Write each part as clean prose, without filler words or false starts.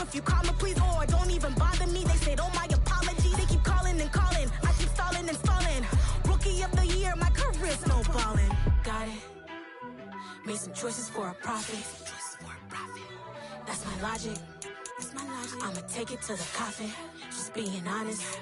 If you call me, please, or don't even bother me. They said, oh, my apology. They keep calling and calling. I keep stalling and stalling. Rookie of the year, my career snowballing. Got it. Made some choices for a profit. That's my logic. I'ma take it to the coffin. Just being honest.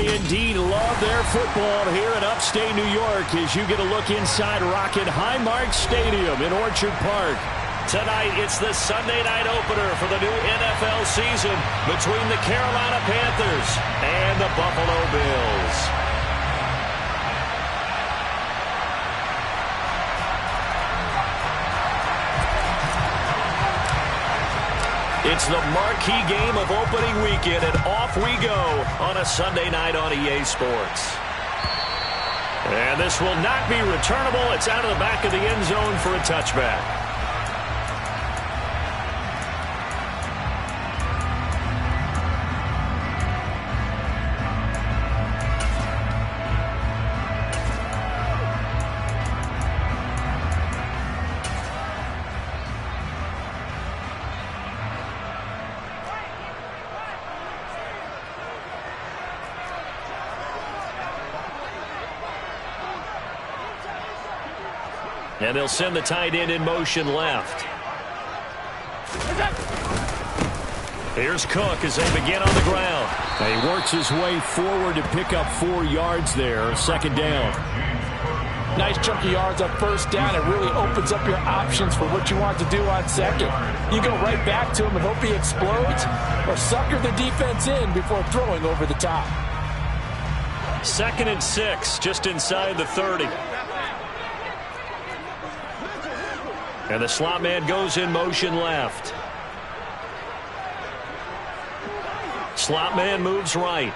Indeed love their football here in upstate New York as you get a look inside Rocket Highmark Stadium in Orchard Park. Tonight, it's the Sunday night opener for the new NFL season between the Carolina Panthers and the Buffalo Bills. It's the marquee game of opening weekend, and off we go on a Sunday night on EA Sports. And this will not be returnable. It's out of the back of the end zone for a touchback. And they'll send the tight end in motion left. Here's Cook as they begin on the ground. He works his way forward to pick up 4 yards there. Second down. Nice chunk of yards on first down. It really opens up your options for what you want to do on second. You go right back to him and hope he explodes, or sucker the defense in before throwing over the top. 2nd and 6, just inside the 30. And the slot man goes in motion left. Slot man moves right.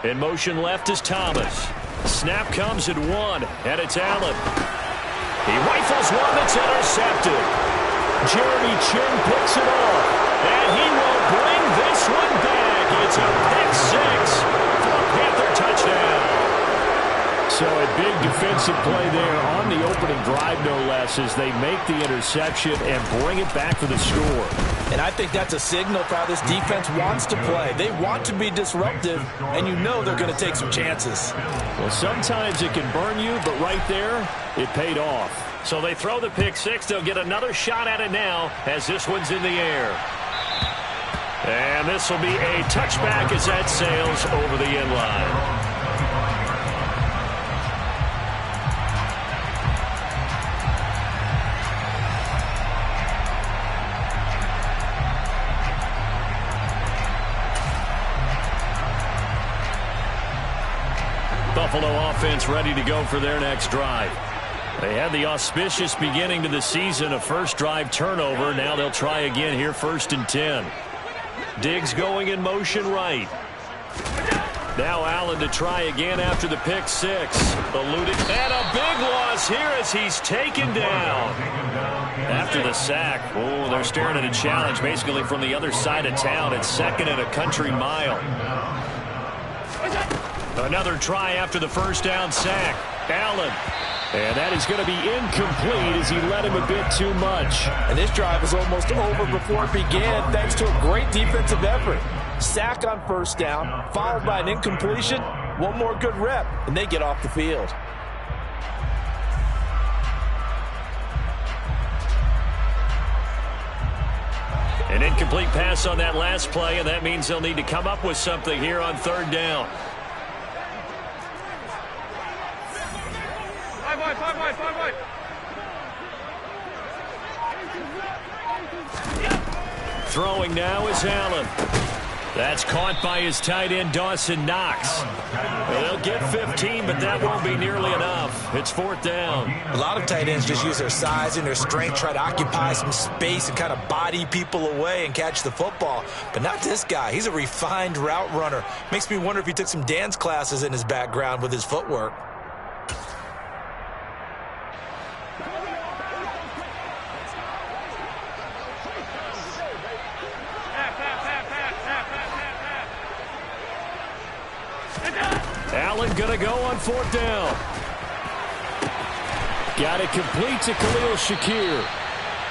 In motion left is Thomas. Snap comes at 1, and it's Allen. He rifles one that's intercepted. Jeremy Chin picks it off, and he will bring this one back. It's a pick 6 for a Panther touchdown. So a big defensive play there on the opening drive, no less, as they make the interception and bring it back for the score. And I think that's a signal for how this defense wants to play. They want to be disruptive, and you know they're going to take some chances. Well, sometimes it can burn you, but right there, it paid off. So they throw the pick 6. They'll get another shot at it now as this one's in the air. And this will be a touchback as that sails over the end line. Buffalo offense ready to go for their next drive. They had the auspicious beginning to the season, a first drive turnover. Now they'll try again here, 1st and 10. Diggs going in motion right. Now Allen to try again after the pick 6. Eluded, and a big loss here as he's taken down. After the sack, oh, they're staring at a challenge basically from the other side of town. It's 2nd and a country mile. Another try after the first down sack. Allen. And that is going to be incomplete as he led him a bit too much. And this drive was almost over before it began thanks to a great defensive effort. Sack on first down, followed by an incompletion. One more good rep, and they get off the field. An incomplete pass on that last play, and that means they'll need to come up with something here on 3rd down. Throwing now is Allen. That's caught by his tight end, Dawson Knox. They'll get 15, but that won't be nearly enough. It's 4th down. A lot of tight ends just use their size and their strength, try to occupy some space and kind of body people away and catch the football. But not this guy. He's a refined route runner. Makes me wonder if he took some dance classes in his background with his footwork. Allen going to go on 4th down. Got it complete to Khalil Shakir.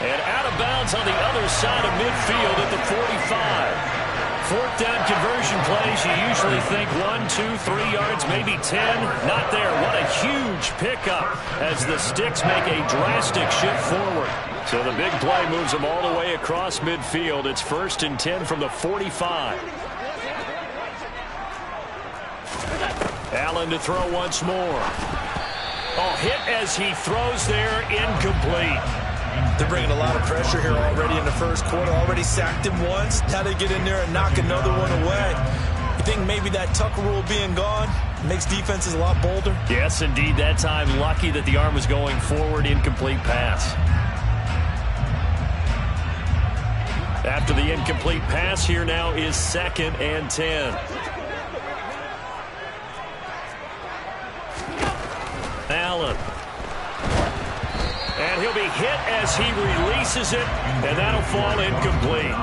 And out of bounds on the other side of midfield at the 45. 4th down conversion plays, you usually think 1, 2, 3 yards, maybe 10. Not there. What a huge pickup as the Sticks make a drastic shift forward. So the big play moves them all the way across midfield. It's 1st and 10 from the 45. Allen to throw once more. Oh, hit as he throws there, incomplete. They're bringing a lot of pressure here already in the first quarter. Already sacked him once. Now they get in there and knock another one away. You think maybe that tuck rule being gone makes defenses a lot bolder? Yes, indeed. That time, lucky that the arm was going forward, incomplete pass. After the incomplete pass, here now is 2nd and 10. Allen. And he'll be hit as he releases it, and that'll fall incomplete.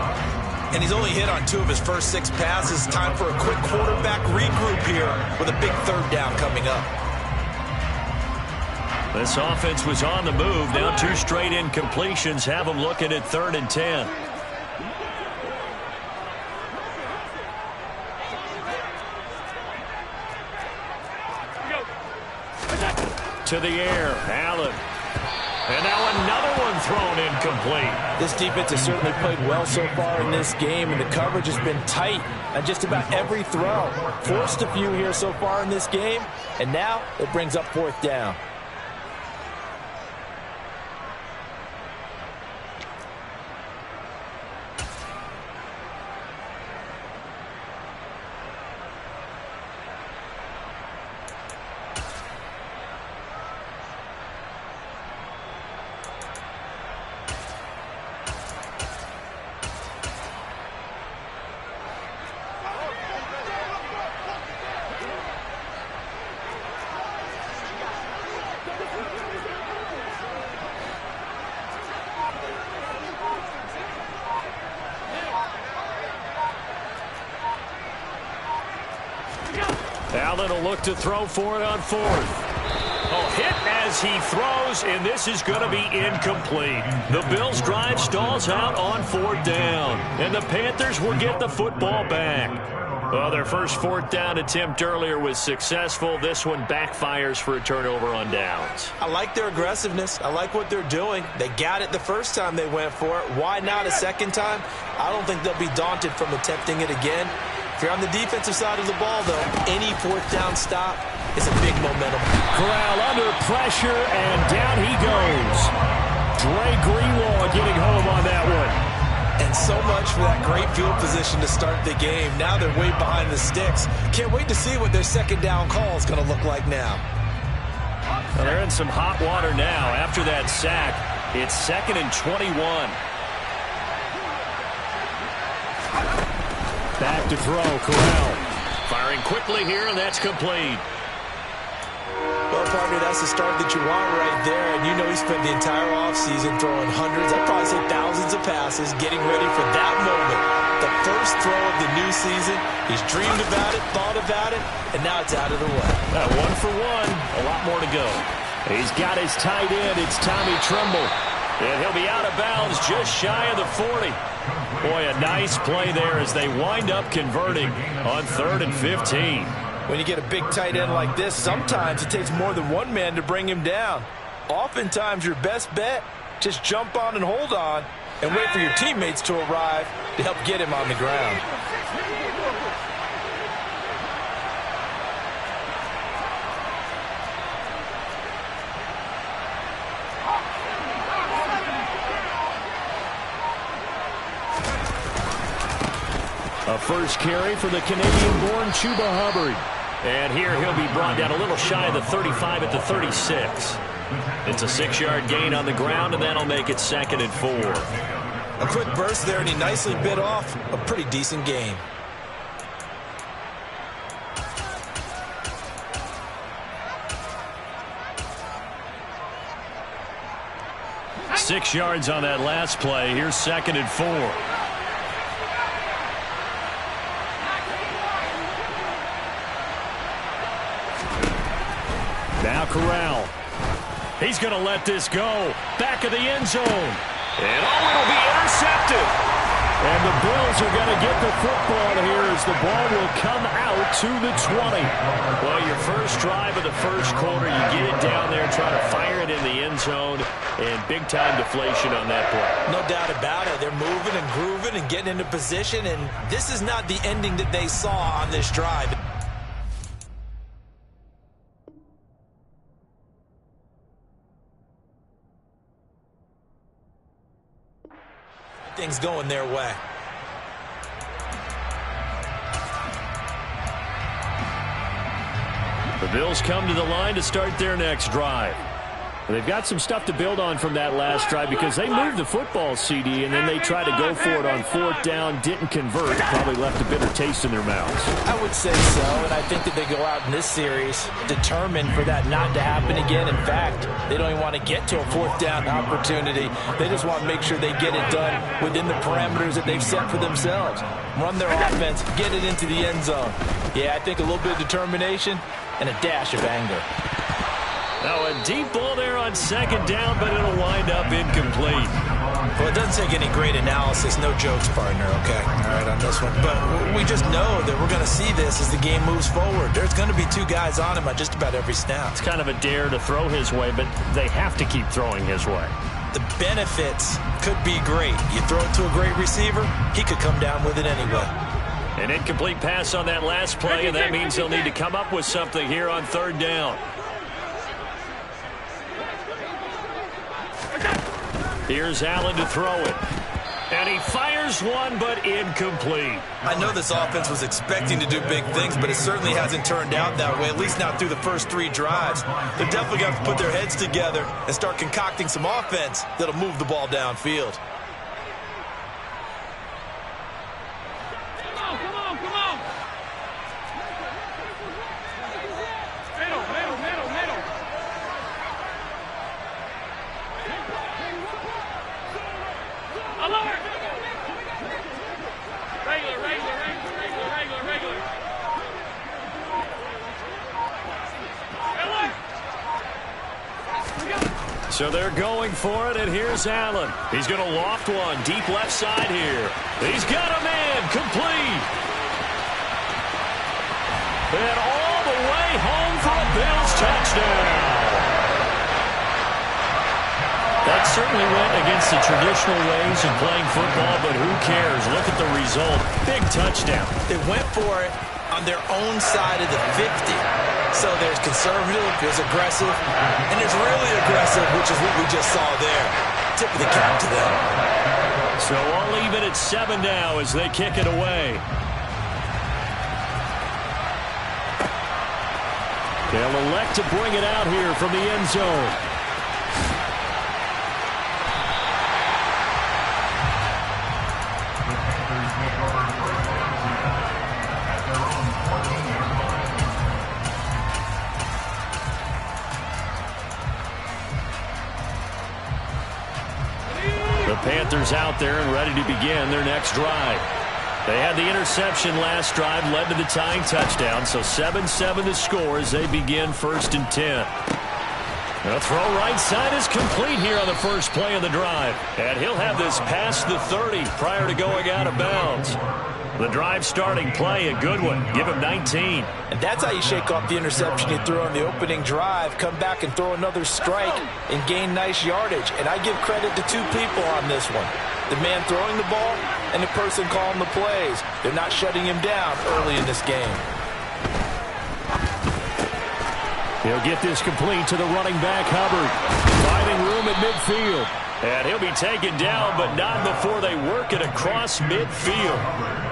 And he's only hit on 2 of his first 6 passes. Time for a quick quarterback regroup here with a big 3rd down coming up. This offense was on the move. Now 2 straight incompletions have them looking at 3rd and 10. To the air, Allen. And now another one thrown incomplete. This defense has certainly played well so far in this game, and the coverage has been tight on just about every throw. Forced a few here so far in this game, and now it brings up 4th down. Allen will look to throw for it on 4th. Oh, hit as he throws, and this is going to be incomplete. The Bills' drive stalls out on 4th down, and the Panthers will get the football back. Well, their first 4th down attempt earlier was successful. This one backfires for a turnover on downs. I like their aggressiveness. I like what they're doing. They got it the first time they went for it. Why not a second time? I don't think they'll be daunted from attempting it again. If you're on the defensive side of the ball, though, any 4th down stop is a big momentum. Corral under pressure, and down he goes. Dre Greenlaw getting home on that one. And so much for that great field position to start the game. Now they're way behind the sticks. Can't wait to see what their 2nd down call is going to look like now. Well, they're in some hot water now. After that sack, it's 2nd and 21. Back to throw, Corral. Firing quickly here, and that's complete. Well, partner, that's the start that you want right there. And you know he spent the entire offseason throwing hundreds, I'd probably say thousands of passes, getting ready for that moment. The first throw of the new season. He's dreamed about it, thought about it, and now it's out of the way. 1 for 1. A lot more to go. He's got his tight end. It's Tommy Tremble. And he'll be out of bounds just shy of the 40. Boy, a nice play there as they wind up converting on 3rd and 15. When you get a big tight end like this, sometimes it takes more than one man to bring him down. Oftentimes, your best bet, just jump on and hold on and wait for your teammates to arrive to help get him on the ground. A first carry for the Canadian-born Chuba Hubbard. And here he'll be brought down a little shy of the 35 at the 36. It's a 6-yard gain on the ground, and that'll make it 2nd and 4. A quick burst there, and he nicely bit off a pretty decent gain. Six yards on that last play. Here's 2nd and 4. Now Corral. He's going to let this go. Back of the end zone. And it'll be intercepted. And the Bills are going to get the football here as the ball will come out to the 20. Well, your first drive of the first quarter, you get it down there, try to fire it in the end zone, and big-time deflation on that play. No doubt about it. They're moving and grooving and getting into position, and this is not the ending that they saw on this drive. Things going their way. The Bills come to the line to start their next drive. They've got some stuff to build on from that last drive because they moved the football, CD, and then they tried to go for it on 4th down, didn't convert, probably left a bitter taste in their mouths. I would say so, and I think that they go out in this series determined for that not to happen again. In fact, they don't even want to get to a 4th down opportunity. They just want to make sure they get it done within the parameters that they've set for themselves. Run their offense, get it into the end zone. Yeah, I think a little bit of determination and a dash of anger. Now a deep ball there on 2nd down, but it'll wind up incomplete. Well, it doesn't take any great analysis, no jokes, partner, okay? All right, on this one. But we just know that we're going to see this as the game moves forward. There's going to be 2 guys on him on just about every snap. It's kind of a dare to throw his way, but they have to keep throwing his way. The benefits could be great. You throw it to a great receiver, he could come down with it anyway. An incomplete pass on that last play, and that means they'll need to come up with something here on 3rd down. Here's Allen to throw it. And he fires one, but incomplete. I know this offense was expecting to do big things, but it certainly hasn't turned out that way, at least not through the first 3 drives. They're definitely going to have to put their heads together and start concocting some offense that'll move the ball downfield. So they're going for it, and here's Allen. He's going to loft one deep left side here. He's got a man complete. And all the way home for a Bills touchdown. That certainly went against the traditional ways of playing football, but who cares? Look at the result. Big touchdown. They went for it on their own side of the 50. So there's conservative, there's aggressive, and there's really aggressive, which is what we just saw there. Tip of the cap to them. So all even at 7 now as they kick it away. They'll elect to bring it out here from the end zone. Panthers out there and ready to begin their next drive. They had the interception last drive, led to the tying touchdown, so 7-7 the score as they begin 1st and 10. The throw right side is complete here on the first play of the drive, and he'll have this past the 30 prior to going out of bounds. The drive starting play, a good one. Give him 19. And that's how you shake off the interception he threw on the opening drive, come back and throw another strike and gain nice yardage. And I give credit to 2 people on this one. The man throwing the ball and the person calling the plays. They're not shutting him down early in this game. He'll get this complete to the running back, Hubbard. Finding room room at midfield. And he'll be taken down, but not before they work it across midfield.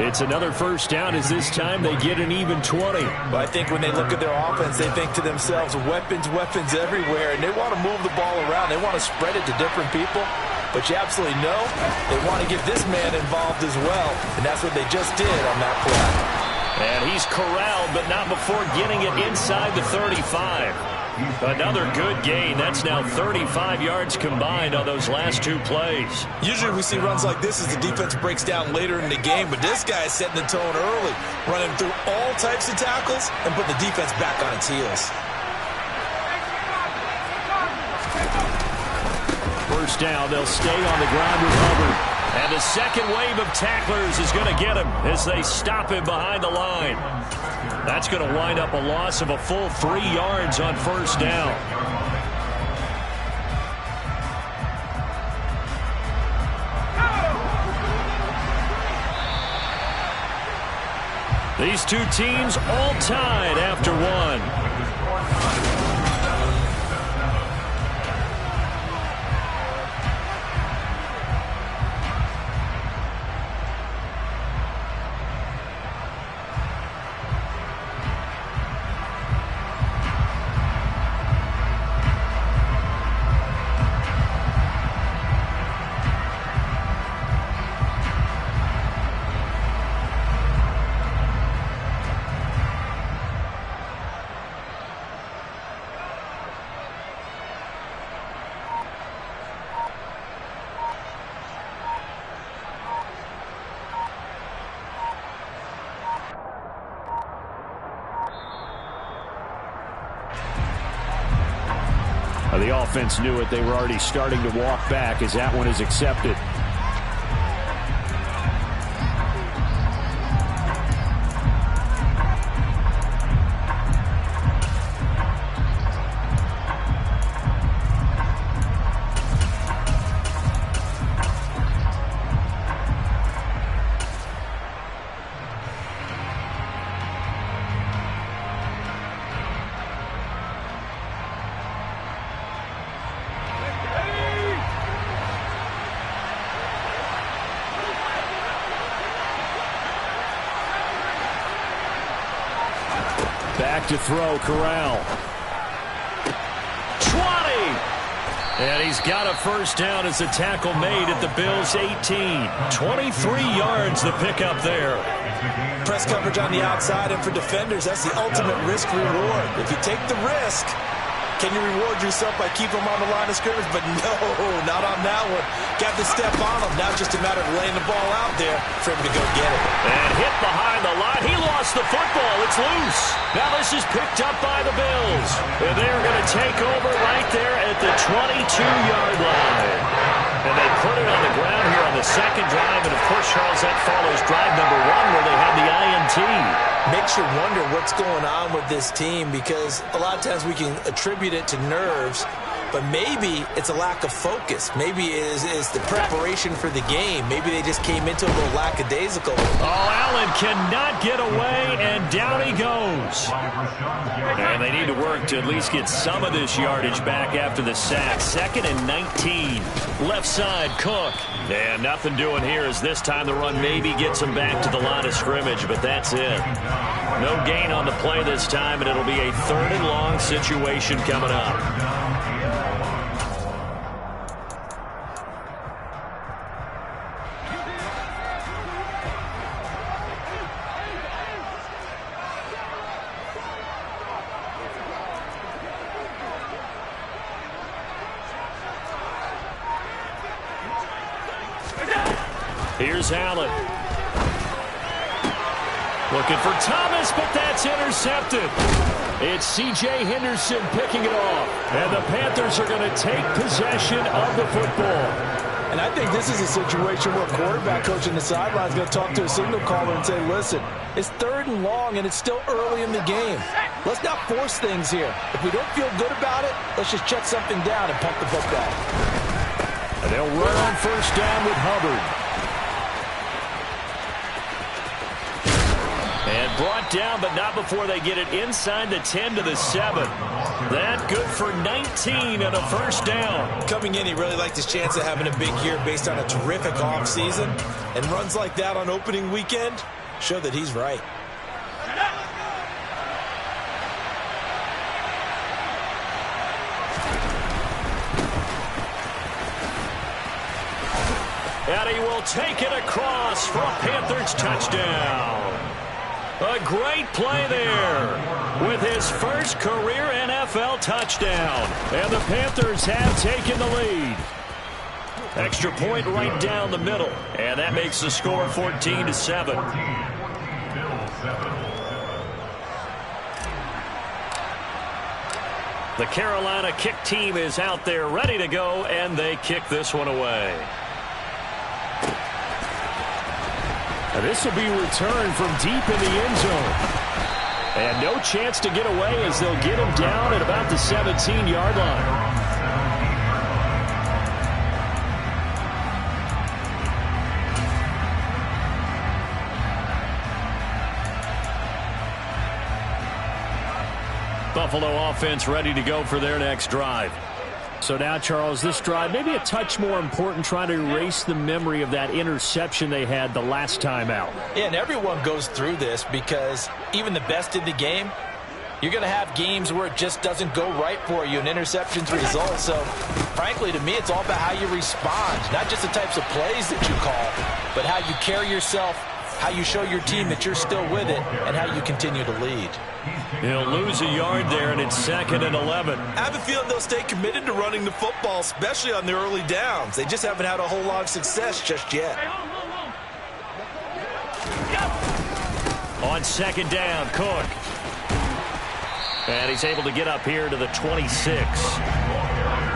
It's another first down as this time they get an even 20. Well, I think when they look at their offense, they think to themselves, weapons everywhere, and they want to move the ball around. They want to spread it to different people. But you absolutely know they want to get this man involved as well, and that's what they just did on that play. And he's corralled, but not before getting it inside the 35. Another good gain. That's now 35 yards combined on those last two plays. Usually we see runs like this as the defense breaks down later in the game, but this guy is setting the tone early, running through all types of tackles and put the defense back on its heels. First down, they'll stay on the ground with Hubbard. And the second wave of tacklers is going to get him as they stop him behind the line. That's going to wind up a loss of a full 3 yards on first down. These two teams all tied after one. The offense knew it. They were already starting to walk back as that one is accepted. Back to throw, Corral. 20! And he's got a first down as the tackle made at the Bills' 18. 23 yards the pickup there. Press coverage on the outside, and for defenders, that's the ultimate risk-reward. If you take the risk, can you reward yourself by keeping them on the line of scrimmage? But no, not on that one. Got to step on them. Now just a matter of laying the ball out there for him to go get it. And hit behind the line. He lost the football. It's loose. Now this is picked up by the Bills. And they're going to take over right there at the 22-yard line. And they put it on the ground here on the second drive. And, of course, Charles, that follows drive number 1 where they had the INT. Makes you wonder what's going on with this team, because a lot of times we can attribute it to nerves, but maybe it's a lack of focus. Maybe it is the preparation for the game. Maybe they just came into a little lackadaisical. Oh, Allen cannot get away, and down he goes. And they need to work to at least get some of this yardage back after the sack. 2nd and 19. Left side, Cook. And nothing doing here as this time the run maybe gets them back to the line of scrimmage, but that's it. No gain on the play this time, and it'll be a 3rd and long situation coming up. Here's Allen. Looking for Thomas, but that's intercepted. It's C.J. Henderson picking it off. And the Panthers are going to take possession of the football. And I think this is a situation where quarterback coach in the sideline is going to talk to a signal caller and say, listen, it's 3rd and long and it's still early in the game. Let's not force things here. If we don't feel good about it, let's just check something down and pump the football. And they'll run on first down with Hubbard. And brought down, but not before they get it inside the 10 to the 7. That good for 19 and a first down. Coming in, he really liked his chance of having a big year based on a terrific offseason. And runs like that on opening weekend show that he's right. And he will take it across for a Panthers touchdown. A great play there with his first career NFL touchdown. And the Panthers have taken the lead. Extra point right down the middle. And that makes the score 14-7. The Carolina kick team is out there ready to go, and they kick this one away. And this will be returned from deep in the end zone. And no chance to get away as they'll get him down at about the 17-yard line. Buffalo offense ready to go for their next drive. So now, Charles, this drive maybe a touch more important, trying to erase the memory of that interception they had the last time out. Yeah, and everyone goes through this because even the best in the game, you're going to have games where it just doesn't go right for you and interceptions result. So, frankly, to me, it's all about how you respond, not just the types of plays that you call, but how you carry yourself, how you show your team that you're still with it, and how you continue to lead. He'll lose a yard there, and it's 2nd and 11. I have a feeling they'll stay committed to running the football, especially on their early downs. They just haven't had a whole lot of success just yet. On 2nd down, Cook. And he's able to get up here to the 26.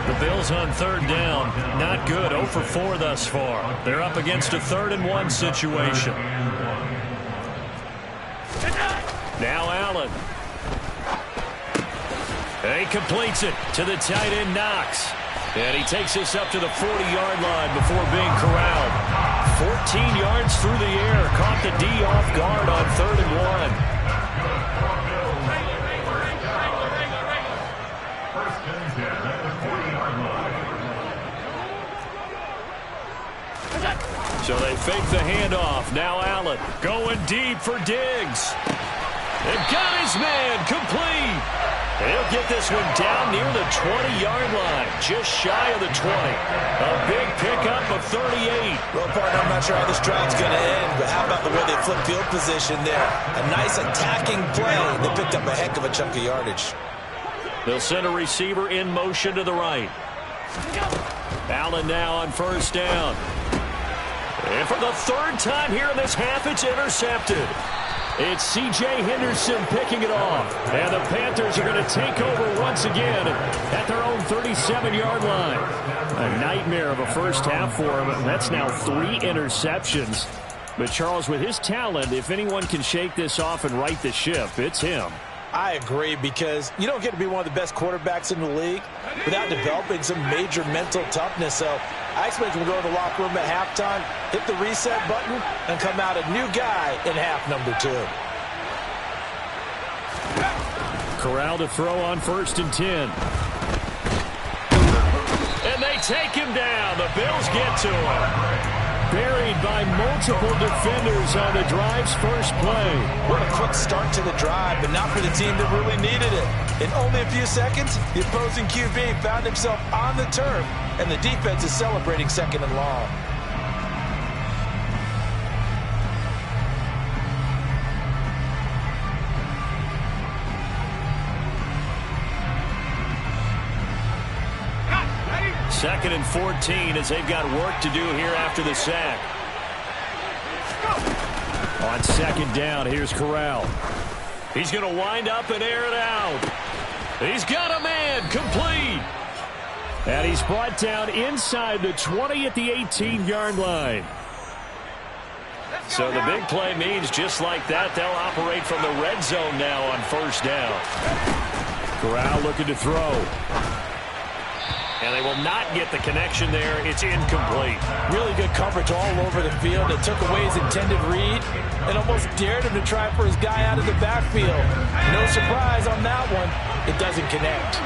The Bills on 3rd down. Not good. 0 for 4 thus far. They're up against a 3rd and 1 situation. Now Allen. And he completes it to the tight end, Knox. And he takes this up to the 40-yard line before being corralled. 14 yards through the air. Caught the D off guard on 3rd and 1. So they fake the handoff. Now Allen going deep for Diggs. And got his man complete. And he'll get this one down near the 20-yard line, just shy of the 20. A big pickup of 38. Well, partner, I'm not sure how this drive's going to end, but how about the way they flip field position there? A nice attacking play. They picked up a heck of a chunk of yardage. They'll send a receiver in motion to the right. Allen now on 1st down. And for the 3rd time here in this half, it's intercepted. It's C.J. Henderson picking it off. And the Panthers are going to take over once again at their own 37-yard line. A nightmare of a first half for him. That's now 3 interceptions. But Charles, with his talent, if anyone can shake this off and right the ship, it's him. I agree, because you don't get to be one of the best quarterbacks in the league without developing some major mental toughness. So I expect him to go to the locker room at halftime, hit the reset button, and come out a new guy in half number 2. Corral to throw on 1st and 10. And they take him down. The Bills get to him. Buried by multiple defenders on the drive's first play. What a quick start to the drive, but not for the team that really needed it. In only a few seconds, the opposing QB found himself on the turf, and the defense is celebrating 2nd and long. Second and 14 as they've got work to do here after the sack. On 2nd down, here's Corral. He's going to wind up and air it out. He's got a man complete. And he's brought down inside the 20 at the 18-yard line. So the big play means just like that, they'll operate from the red zone now on 1st down. Corral looking to throw. And they will not get the connection there. It's incomplete. Really good coverage all over the field. It took away his intended read and almost dared him to try for his guy out of the backfield. No surprise on that one. It doesn't connect.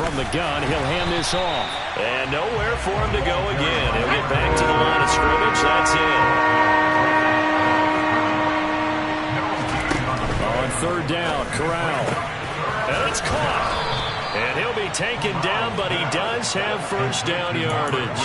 From the gun, he'll hand this off. And nowhere for him to go again. He'll get back to the line of scrimmage. That's it. On third down, Corral. And it's caught. And he'll be taken down, but he does have first down yardage.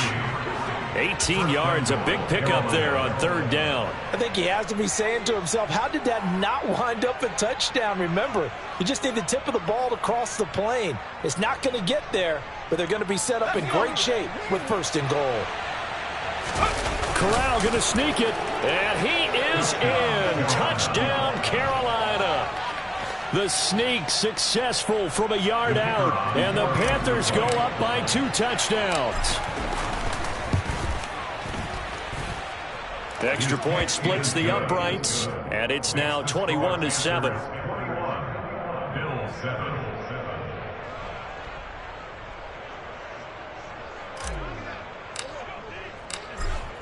18 yards, a big pickup there on third down. I think he has to be saying to himself, how did that not wind up a touchdown? Remember, you just need the tip of the ball to cross the plane. It's not going to get there, but they're going to be set up in great shape with first and goal. Corral going to sneak it, and he is in. Touchdown, Carolina. The sneak successful from a yard out, and the Panthers go up by 2 touchdowns. The extra point splits the uprights, and it's now 21-7.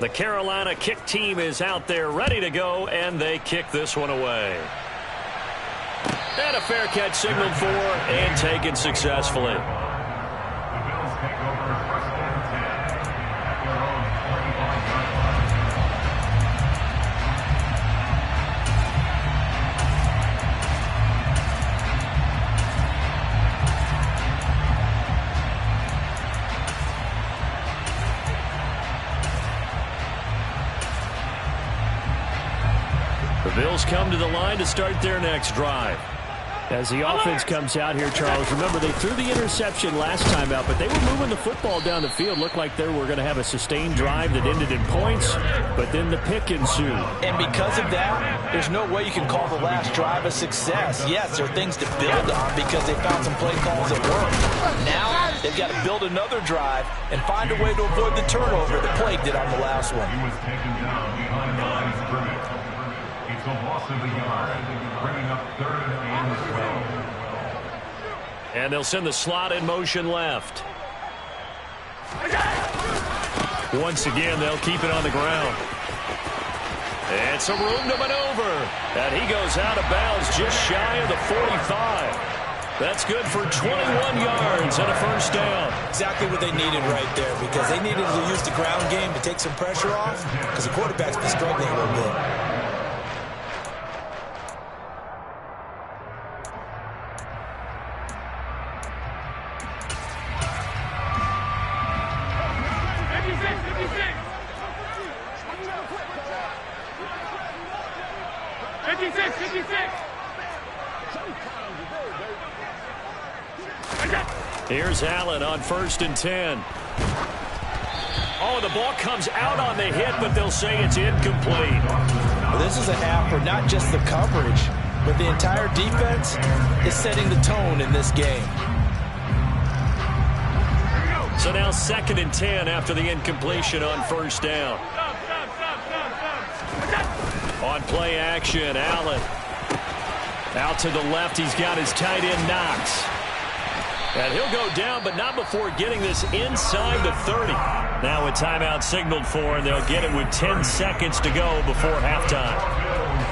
The Carolina kick team is out there ready to go, and they kick this one away. And a fair catch signaled for and taken successfully. The Bills come to the line to start their next drive. As the offense comes out here, Charles, remember they threw the interception last time out, but they were moving the football down the field. Looked like they were going to have a sustained drive that ended in points, but then the pick ensued. And because of that, there's no way you can call the last drive a success. Yes, there are things to build on because they found some play calls that worked. Now they've got to build another drive and find a way to avoid the turnover that plagued it on the last one. He was taken down behind the line of scrimmage. It's a loss of a yard, bringing up 3rd and 12. And they'll send the slot in motion left. Once again, they'll keep it on the ground. And some room to maneuver. And he goes out of bounds just shy of the 45. That's good for 21 yards and a first down. Exactly what they needed right there, because they needed to use the ground game to take some pressure off, because the quarterback's been struggling a little bit. Here's Allen on 1st and 10. Oh, the ball comes out on the hit, but they'll say it's incomplete. Well, this is a half where not just the coverage, but the entire defense is setting the tone in this game. So now 2nd and 10 after the incompletion on 1st down. On play action, Allen. Out to the left, he's got his tight end Knox. And he'll go down, but not before getting this inside the 30. Now a timeout signaled for, and they'll get it with 10 seconds to go before halftime.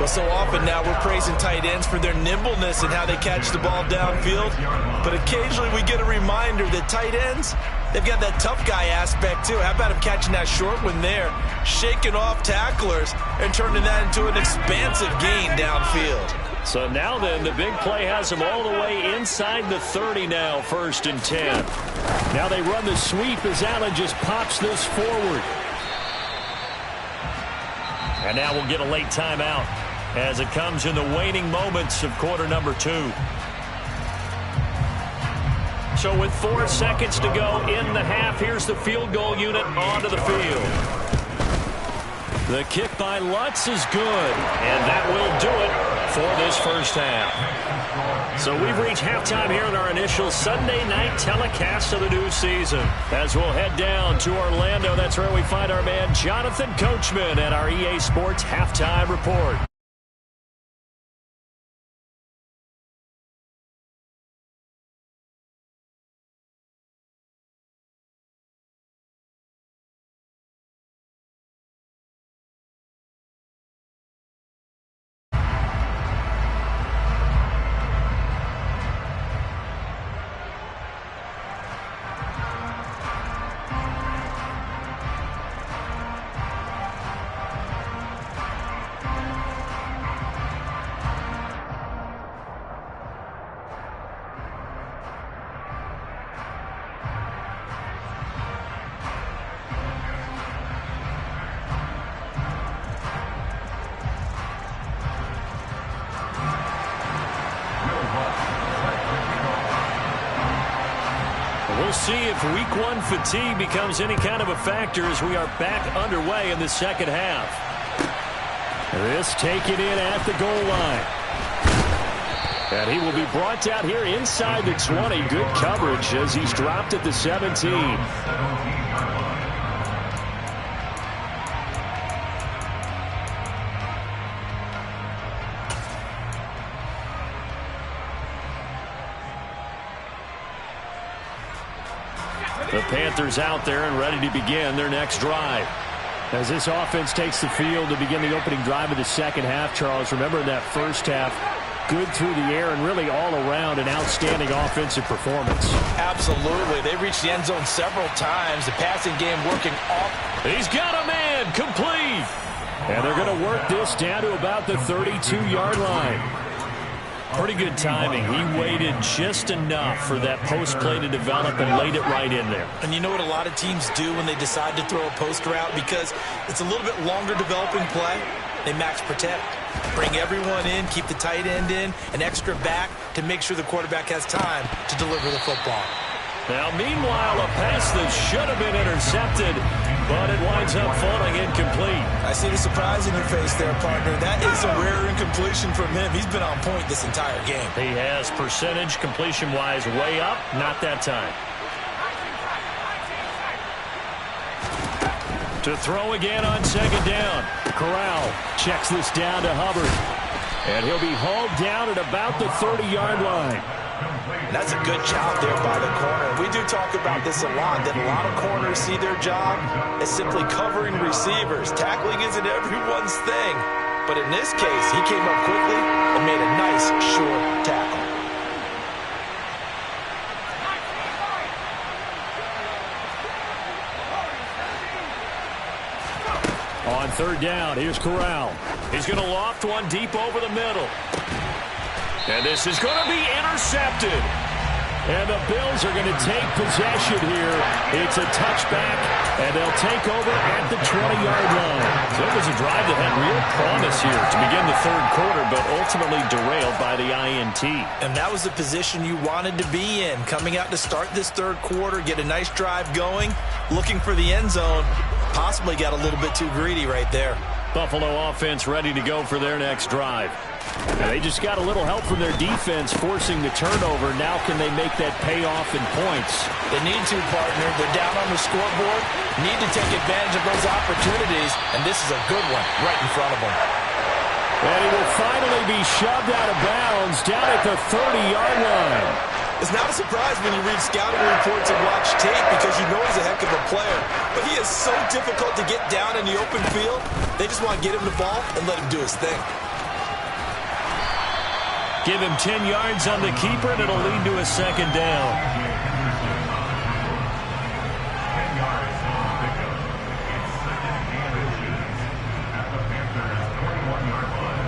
Well, so often now we're praising tight ends for their nimbleness and how they catch the ball downfield. But occasionally we get a reminder that tight ends, they've got that tough guy aspect too. How about him catching that short one there, shaking off tacklers, and turning that into an expansive gain downfield? So now then, the big play has them all the way inside the 30 now, 1st and 10. Now they run the sweep as Allen just pops this forward. And now we'll get a late timeout as it comes in the waning moments of quarter number 2. So with 4 seconds to go in the half, here's the field goal unit onto the field. The kick by Lutz is good, and that will do it for this first half. So we've reached halftime here in our initial Sunday night telecast of the new season. As we'll head down to Orlando, that's where we find our man Jonathan Coachman at our EA Sports Halftime Report. we'll see if week one fatigue becomes any kind of a factor as we are back underway in the second half. This taken in at the goal line. And he will be brought out here inside the 20. Good coverage as he's dropped at the 17. The Panthers out there and ready to begin their next drive. As this offense takes the field to begin the opening drive of the second half, Charles, remember in that first half, good through the air and really all around an outstanding offensive performance. Absolutely. They reached the end zone several times. The passing game working off. He's got a man complete. And they're going to work this down to about the 32-yard line. Pretty good timing. He waited just enough for that post play to develop and laid it right in there. And you know what a lot of teams do when they decide to throw a post route? Because it's a little bit longer developing play. They max protect. Bring everyone in, keep the tight end in, an extra back to make sure the quarterback has time to deliver the football. Now, meanwhile, a pass that should have been intercepted, but it winds up falling incomplete. I see the surprise in your face there, partner. That is a rare incompletion from him. He's been on point this entire game. He has percentage completion-wise way up, not that time. To throw again on second down. Corral checks this down to Hubbard. And he'll be hauled down at about the 30-yard line. That's a good job there by the corner. We do talk about this a lot, that a lot of corners see their job as simply covering receivers. Tackling isn't everyone's thing. But in this case, he came up quickly and made a nice, short tackle. On third down, here's Corral. He's going to loft one deep over the middle. And this is going to be intercepted. And the Bills are going to take possession here. It's a touchback, and they'll take over at the 20-yard line. So it was a drive that had real promise here to begin the third quarter, but ultimately derailed by the INT. And that was the position you wanted to be in. Coming out to start this third quarter, get a nice drive going, looking for the end zone. Possibly got a little bit too greedy right there. Buffalo offense ready to go for their next drive. And they just got a little help from their defense forcing the turnover. Now can they make that pay off in points? They need to, partner. They're down on the scoreboard. Need to take advantage of those opportunities. And this is a good one right in front of them. And he will finally be shoved out of bounds down at the 30-yard line. It's not a surprise when you read scouting reports and watch tape because you know he's a heck of a player. But he is so difficult to get down in the open field. They just want to get him the ball and let him do his thing. Give him 10 yards on the keeper, and it'll lead to a second down. 10 yards on the pickup. It's second and inches at the Panthers' 21-yard line.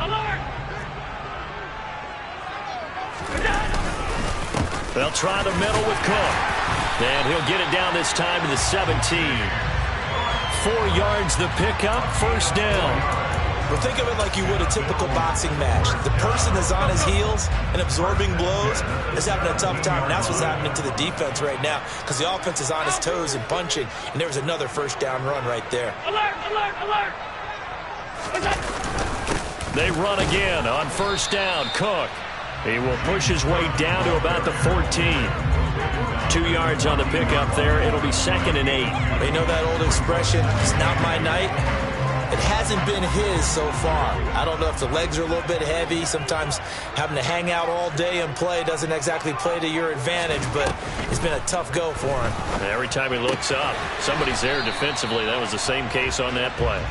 Alert! They'll try the middle with Cook. And he'll get it down this time to the 17. 4 yards the pickup, first down. Well, think of it like you would a typical boxing match. The person is on his heels and absorbing blows is having a tough time. And that's what's happening to the defense right now because the offense is on his toes and punching. And there was another first down run right there. Alert! Alert! Alert! They run again on first down. Cook. He will push his way down to about the 14. 2 yards on the pickup there. It'll be second and 8. You know that old expression, it's not my night? It hasn't been his so far. I don't know if the legs are a little bit heavy. Sometimes having to hang out all day and play doesn't exactly play to your advantage, but it's been a tough go for him. And every time he looks up, somebody's there defensively. That was the same case on that play.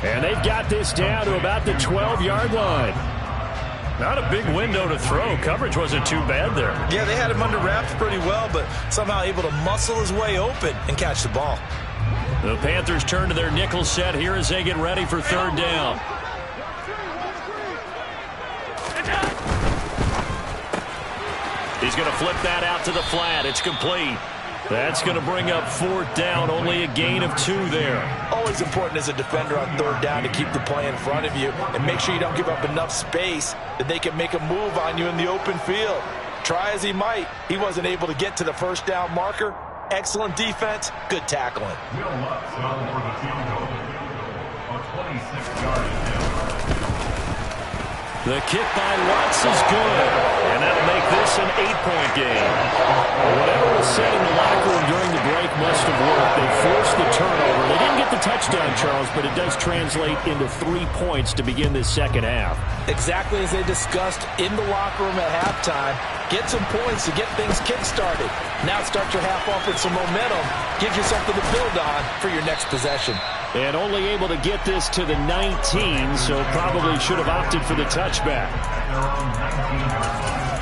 And they've got this down to about the 12-yard line. Not a big window to throw. Coverage wasn't too bad there. Yeah, they had him under wraps pretty well, but somehow able to muscle his way open and catch the ball. The Panthers turn to their nickel set here as they get ready for third down. He's going to flip that out to the flat. It's complete. That's going to bring up fourth down. Only a gain of 2 there. Always important as a defender on third down to keep the play in front of you and make sure you don't give up enough space that they can make a move on you in the open field. Try as he might, he wasn't able to get to the first down marker. Excellent defense, good tackling. Will Lutz settled for the field goal. A 26-yard attempt. The kick by Lutz is good, and that'll make this an 8-point game. Whatever was said in the locker room during the break must have worked. They forced the turnover. They didn't get the touchdown, Charles, but it does translate into 3 points to begin this second half. Exactly as they discussed in the locker room at halftime. Get some points to get things kick-started. Now start your half off with some momentum. Gives you something to build on for your next possession. And only able to get this to the 19, so probably should have opted for the touchback. At their own 19-yard line.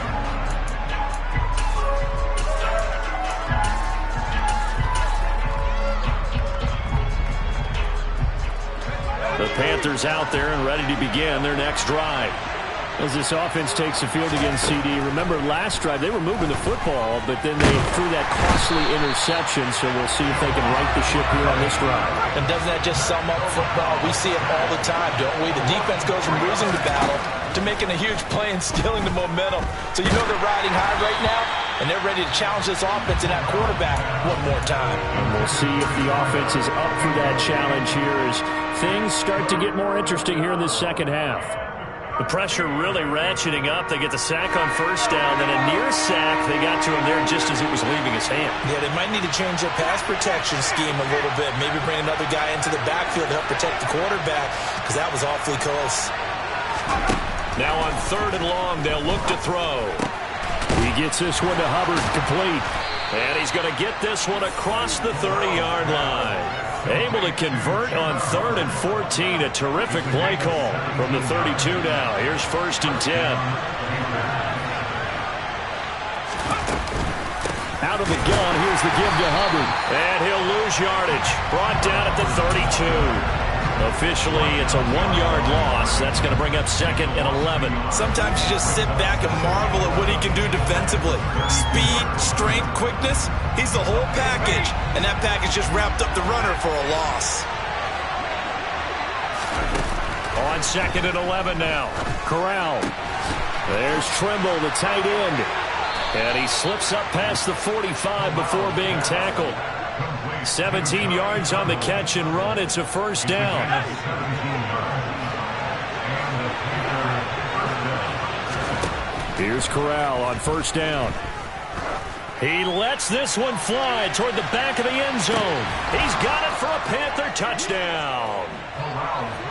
The Panthers out there and ready to begin their next drive. As this offense takes the field against CD, remember last drive they were moving the football, but then they threw that costly interception, so we'll see if they can right the ship here on this drive. And doesn't that just sum up football? We see it all the time, don't we? The defense goes from losing the battle to making a huge play and stealing the momentum. So you know they're riding high right now, and they're ready to challenge this offense and that quarterback one more time. And we'll see if the offense is up for that challenge here as things start to get more interesting here in this second half. The pressure really ratcheting up. They get the sack on first down, then a near sack. They got to him there just as it was leaving his hand. Yeah, they might need to change their pass protection scheme a little bit. Maybe bring another guy into the backfield to help protect the quarterback, because that was awfully close. Now on 3rd and long, they'll look to throw. He gets this one to Hubbard, complete. And he's going to get this one across the 30-yard line. Able to convert on 3rd and 14. A terrific play call from the 32 now. Here's 1st and 10. Out of the gun, here's the give to Hubbard. And he'll lose yardage. Brought down at the 32. Officially, it's a 1-yard loss. That's going to bring up 2nd and 11. Sometimes you just sit back and marvel at what he can do defensively. Speed, strength, quickness, he's the whole package. And that package just wrapped up the runner for a loss. On 2nd and 11 now. Corral. There's Trimble, the tight end. And he slips up past the 45 before being tackled. 17 yards on the catch and run. It's a 1st down. Here's Corral on 1st down. He lets this one fly toward the back of the end zone. He's got it for a Panther touchdown.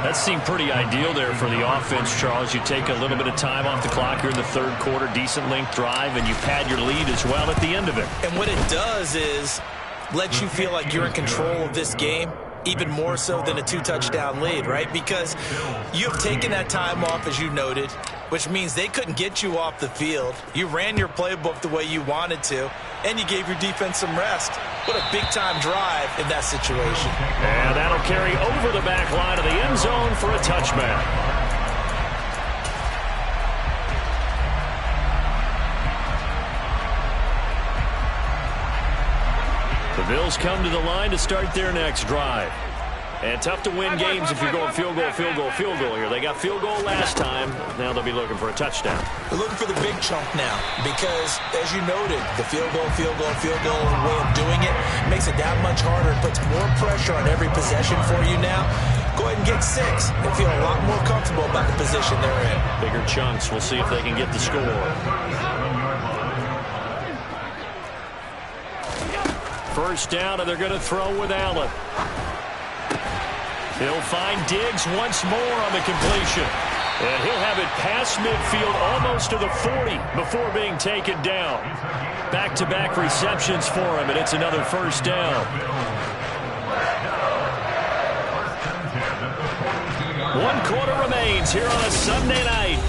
That seemed pretty ideal there for the offense, Charles. You take a little bit of time off the clock here in the 3rd quarter, decent length drive, and you pad your lead as well at the end of it. And what it does is let you feel like you're in control of this game, even more so than a 2-touchdown lead, right? Because you've taken that time off, as you noted, which means they couldn't get you off the field. You ran your playbook the way you wanted to, and you gave your defense some rest. What a big-time drive in that situation. And that'll carry over the back line of the end zone for a touchback. The Bills come to the line to start their next drive. And tough to win games if you're going field goal, field goal, field goal here. They got field goal last time. Now they'll be looking for a touchdown. They're looking for the big chunk now because, as you noted, the field goal way of doing it makes it that much harder. It puts more pressure on every possession for you now. Go ahead and get 6 and feel a lot more comfortable about the position they're in. Bigger chunks. We'll see if they can get the score. First down, and they're going to throw with Allen. He'll find Diggs once more on the completion. And he'll have it past midfield almost to the 40 before being taken down. Back-to-back receptions for him, and it's another 1st down. 1 quarter remains here on a Sunday night.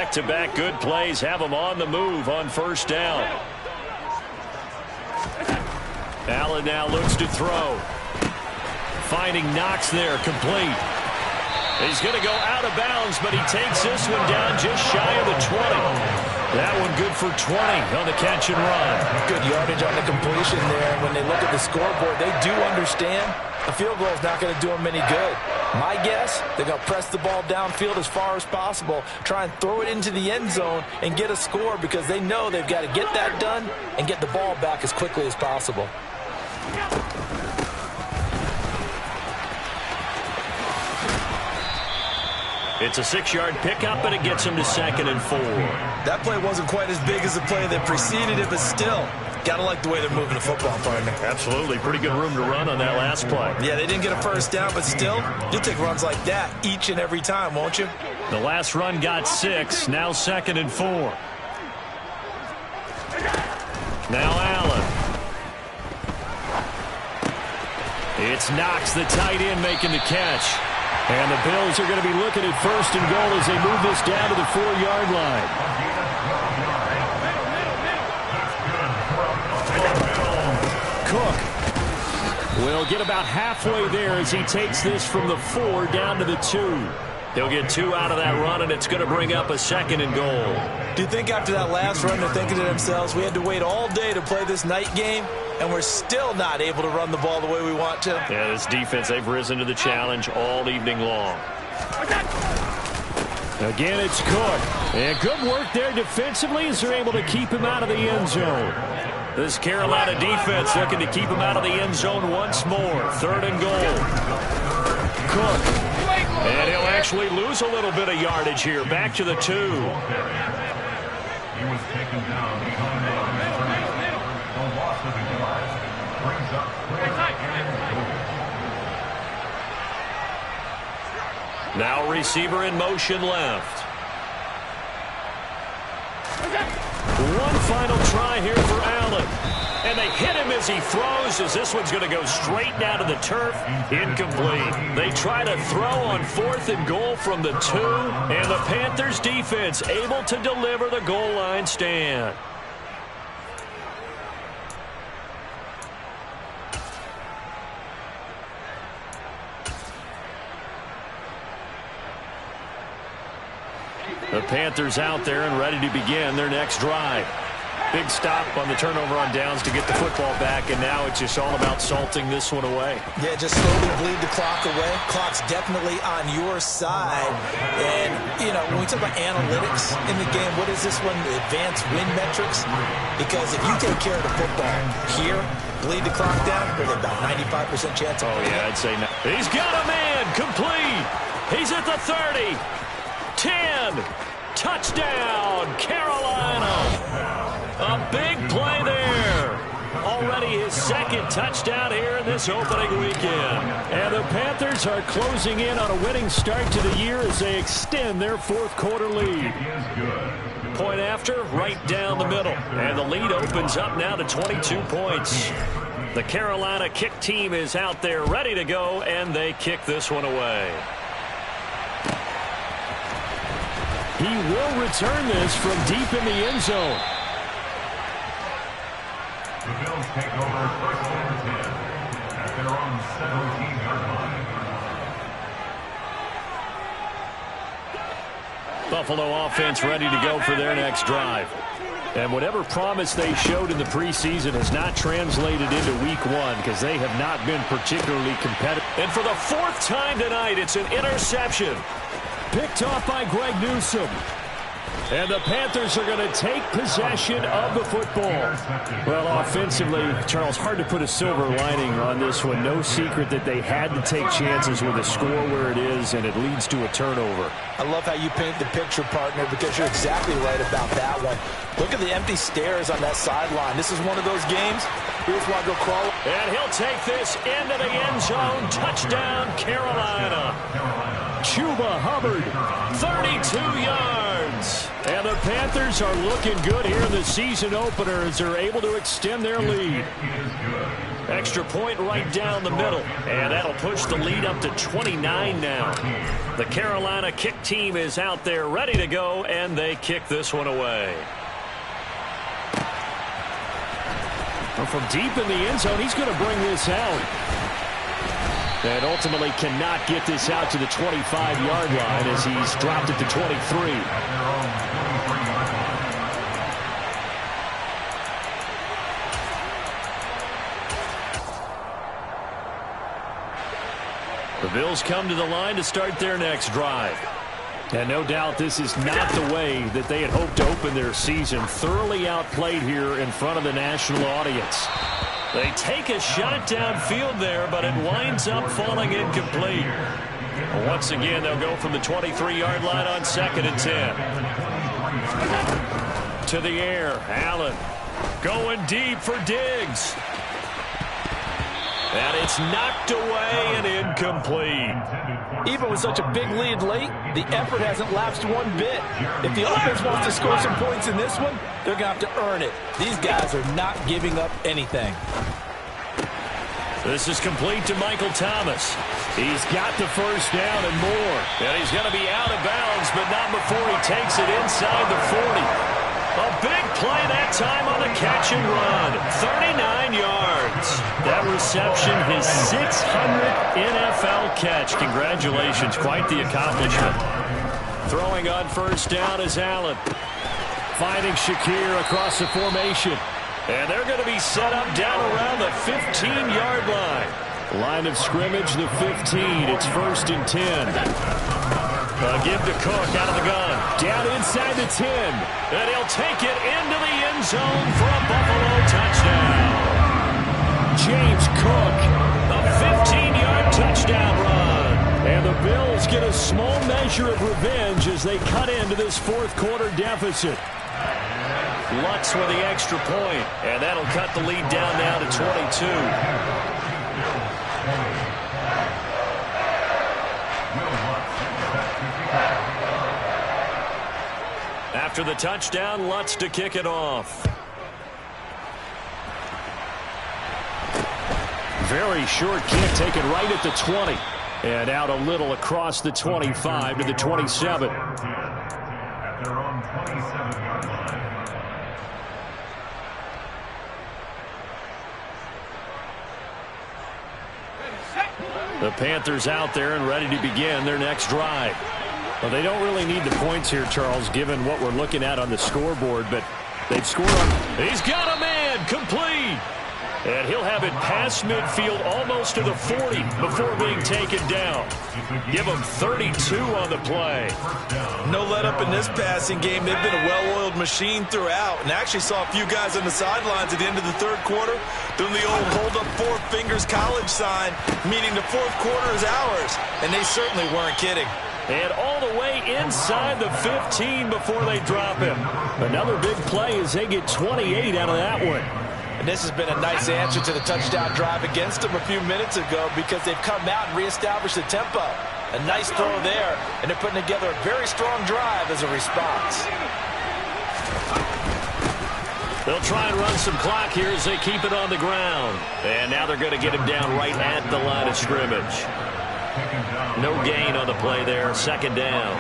back-to-back good plays have them on the move on first down. Allen now looks to throw. Finding Knox there, complete. He's going to go out of bounds, but he takes this one down just shy of the 20. That one good for 20 on the catch and run. Good yardage on the completion there. When they look at the scoreboard, they do understand a field goal is not going to do them any good. My guess, they're going to press the ball downfield as far as possible, try and throw it into the end zone and get a score because they know they've got to get that done and get the ball back as quickly as possible. It's a 6-yard pickup, and it gets him to 2nd and 4. That play wasn't quite as big as the play that preceded it, but still, got to like the way they're moving the football, partner. Absolutely. Pretty good room to run on that last play. Yeah, they didn't get a first down, but still, you'll take runs like that each and every time, won't you? The last run got 6, now 2nd and 4. Now Allen. It's Knox, the tight end, making the catch. And the Bills are going to be looking at 1st and goal as they move this down to the 4-yard line. Cook will get about halfway there as he takes this from the 4 down to the 2. He'll get 2 out of that run, and it's going to bring up a 2nd and goal. Do you think after that last run they're thinking to themselves, we had to wait all day to play this night game, and we're still not able to run the ball the way we want to? Yeah, this defense, they've risen to the challenge all evening long. Again, it's Cook. And good work there defensively as they're able to keep him out of the end zone. This Carolina defense looking to keep him out of the end zone once more. 3rd and goal. Cook. And he'll actually lose a little bit of yardage here. Back to the 2. He was taken down behind the loss of a yard. Brings up 4th and goal. Now receiver in motion left. One final try here for Allen. And they hit him as he throws, as this one's going to go straight down to the turf. Incomplete. They try to throw on 4th and goal from the 2. And the Panthers defense able to deliver the goal line stand. The Panthers out there and ready to begin their next drive. Big stop on the turnover on downs to get the football back, and now it's just all about salting this one away. Yeah, just slowly bleed the clock away. Clock's definitely on your side. And, you know, when we talk about analytics in the game, what is this one? The advanced win metrics? Because if you take care of the football here, bleed the clock down, there's about 95% chance of winning. I'd say no. He's got a man, complete. He's at the 30. 10. Touchdown, Carolina. A big play there. Already his 2nd touchdown here in this opening weekend. And the Panthers are closing in on a winning start to the year as they extend their 4th quarter lead. Point after, right down the middle. And the lead opens up now to 22 points. The Carolina kick team is out there ready to go, and they kick this one away. He will return this from deep in the end zone. The Bills take over 1st and 10 at their own 17-yard line. Buffalo offense ready to go for their next drive. And whatever promise they showed in the preseason has not translated into week 1 because they have not been particularly competitive. And for the 4th time tonight, it's an interception. Picked off by Greg Newsome. And the Panthers are going to take possession of the football. Well, offensively, Charles, hard to put a silver lining on this one. No secret that they had to take chances with a score where it is, and it leads to a turnover. I love how you paint the picture, partner, because you're exactly right about that one. Look at the empty stairs on that sideline. This is one of those games we just want to go crawl. And he'll take this into the end zone. Touchdown, Carolina. Chuba Hubbard, 32 yards. And the Panthers are looking good here in the season opener as they're able to extend their lead. Extra point right down the middle. And that'll push the lead up to 29 now. The Carolina kick team is out there ready to go, and they kick this one away. Well, from deep in the end zone, he's going to bring this out. And ultimately cannot get this out to the 25-yard line as he's dropped it to 23. The Bills come to the line to start their next drive. And no doubt this is not the way that they had hoped to open their season. Thoroughly outplayed here in front of the national audience. They take a shot downfield there, but it winds up falling incomplete. Once again, they'll go from the 23-yard line on 2nd and 10. To the air, Allen going deep for Diggs. And it's knocked away and incomplete. Even with such a big lead late, the effort hasn't lapsed one bit. If the offense wants to score some points in this one, they're going to have to earn it. These guys are not giving up anything. This is complete to Michael Thomas. He's got the first down and more. And he's going to be out of bounds, but not before he takes it inside the 40. A big play that time on the catch and run. 39 yards. That reception, his 600th NFL catch. Congratulations. Quite the accomplishment. Throwing on first down is Allen. Finding Shakir across the formation. And they're going to be set up down around the 15-yard line. Line of scrimmage, the 15. It's 1st and 10. Give to Cook out of the gun. Down inside the 10. And he'll take it into the end zone for a Buffalo touchdown. James Cook, a 15-yard touchdown run. And the Bills get a small measure of revenge as they cut into this fourth-quarter deficit. Lutz with the extra point. And that'll cut the lead down now to 22. After the touchdown, Lutz to kick it off. Very short kick taken right at the 20. And out a little across the 25 to the 27. At their own 27-yard line. The Panthers out there and ready to begin their next drive. Well, they don't really need the points here, Charles, given what we're looking at on the scoreboard, but they've scored on. He's got a man, complete. And he'll have it past midfield almost to the 40 before being taken down. Give him 32 on the play. No let up in this passing game. They've been a well-oiled machine throughout, and actually saw a few guys on the sidelines at the end of the third quarter doing the old hold up 4 fingers college sign, meaning the fourth quarter is ours, and they certainly weren't kidding. And all the way inside the 15 before they drop him. Another big play as they get 28 out of that one. And this has been a nice answer to the touchdown drive against them a few minutes ago because they've come out and reestablished the tempo. A nice throw there, and they're putting together a very strong drive as a response. They'll try and run some clock here as they keep it on the ground. And now they're going to get him down right at the line of scrimmage. No gain on the play there. 2nd down.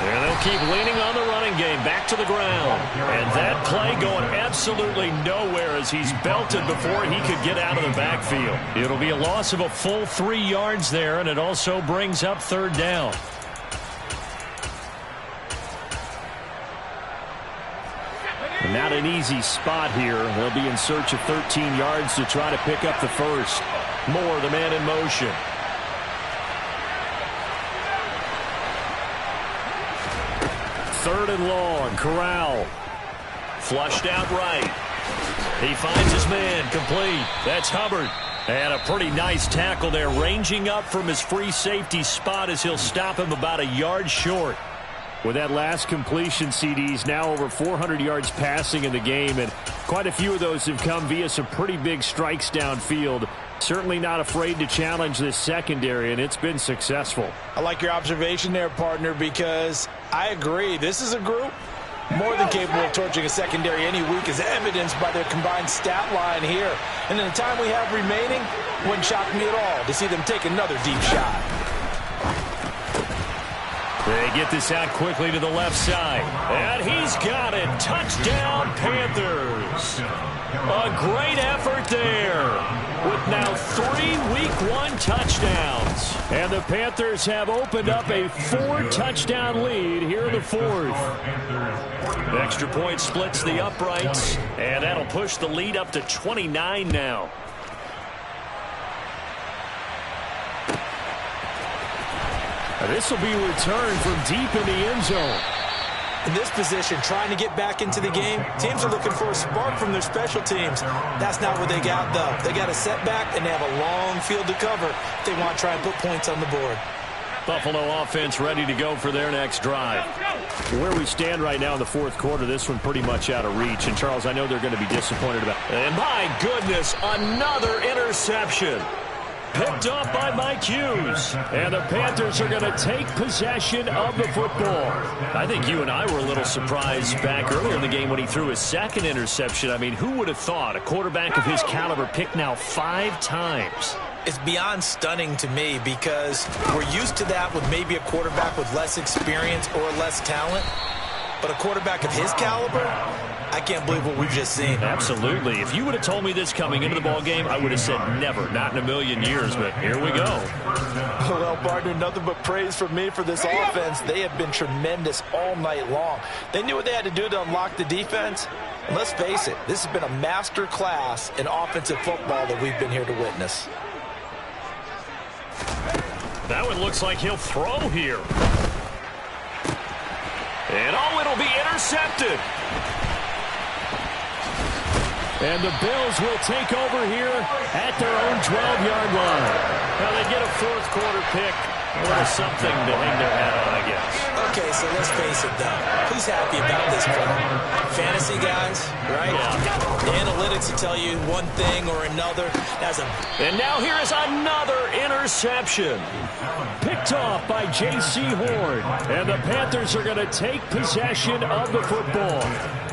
And they'll keep leaning on the running game. Back to the ground. And that play going absolutely nowhere as he's belted before he could get out of the backfield. It'll be a loss of a full 3 yards there, and it also brings up 3rd down. Not an easy spot here. They'll be in search of 13 yards to try to pick up the first. Moore, the man in motion. Third and long. Corral. Flushed out right. He finds his man. Complete. That's Hubbard. And a pretty nice tackle there. Ranging up from his free safety spot as he'll stop him about a yard short. With that last completion, CD's now over 400 yards passing in the game, and quite a few of those have come via some pretty big strikes downfield. Certainly not afraid to challenge this secondary, and it's been successful. I like your observation there, partner, because I agree. This is a group more than capable of torching a secondary any week, as evidenced by their combined stat line here. And in the time we have remaining, wouldn't shock me at all to see them take another deep shot. They get this out quickly to the left side. And he's got it. Touchdown, Panthers. A great effort there, with now 3 Week 1 touchdowns. And the Panthers have opened up a 4-touchdown lead here in the fourth. Extra point splits the uprights, and that'll push the lead up to 29 now. This will be returned from deep in the end zone. In this position, trying to get back into the game, teams are looking for a spark from their special teams. That's not what they got, though. They got a setback, and they have a long field to cover if they want to try and put points on the board. Buffalo offense ready to go for their next drive. Where we stand right now in the fourth quarter, this one pretty much out of reach. And, Charles, I know they're going to be disappointed about it. And, my goodness, another interception. Picked up by Mike Hughes. And the Panthers are going to take possession of the football. I think you and I were a little surprised back earlier in the game when he threw his second interception. I mean, who would have thought a quarterback of his caliber picked now 5 times? It's beyond stunning to me because we're used to that with maybe a quarterback with less experience or less talent. But a quarterback of his caliber, I can't believe what we've just seen. Absolutely. If you would have told me this coming into the ball game, I would have said never, not in a million years, but here we go. Well, partner, nothing but praise from me for this offense. They have been tremendous all night long. They knew what they had to do to unlock the defense. And let's face it, this has been a master class in offensive football that we've been here to witness. That one looks like he'll throw here. And, oh, it'll be intercepted. And the Bills will take over here at their own 12-yard line. Now they get a fourth quarter pick. A little something to hang their hat on, I guess. Okay, so let's face it, though. Who's happy about this play? Fantasy guys, right? Yeah. The analytics will tell you one thing or another. And now here is another interception. Picked off by J.C. Horn. And the Panthers are going to take possession of the football.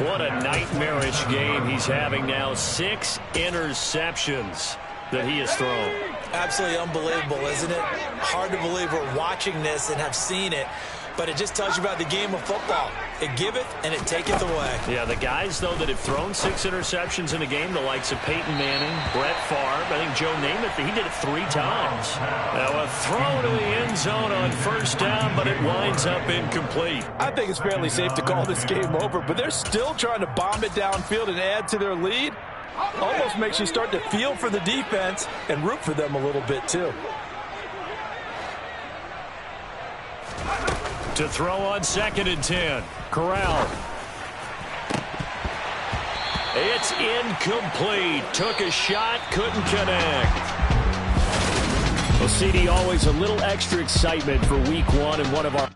What a nightmarish game he's having now. 6 interceptions that he has thrown. Absolutely unbelievable, isn't it? Hard to believe we're watching this and have seen it. But it just tells you about the game of football. It giveth and it taketh away. Yeah, the guys, though, that have thrown 6 interceptions in a game, the likes of Peyton Manning, Brett Favre, I think Joe Namath, he did it 3 times. Now a throw to the end zone on first down, but it winds up incomplete. I think it's fairly safe to call this game over, but they're still trying to bomb it downfield and add to their lead. Almost makes you start to feel for the defense and root for them a little bit, too. To throw on 2nd and 10. Corral. It's incomplete. Took a shot, couldn't connect. Well, CD, always a little extra excitement for week 1 and one of our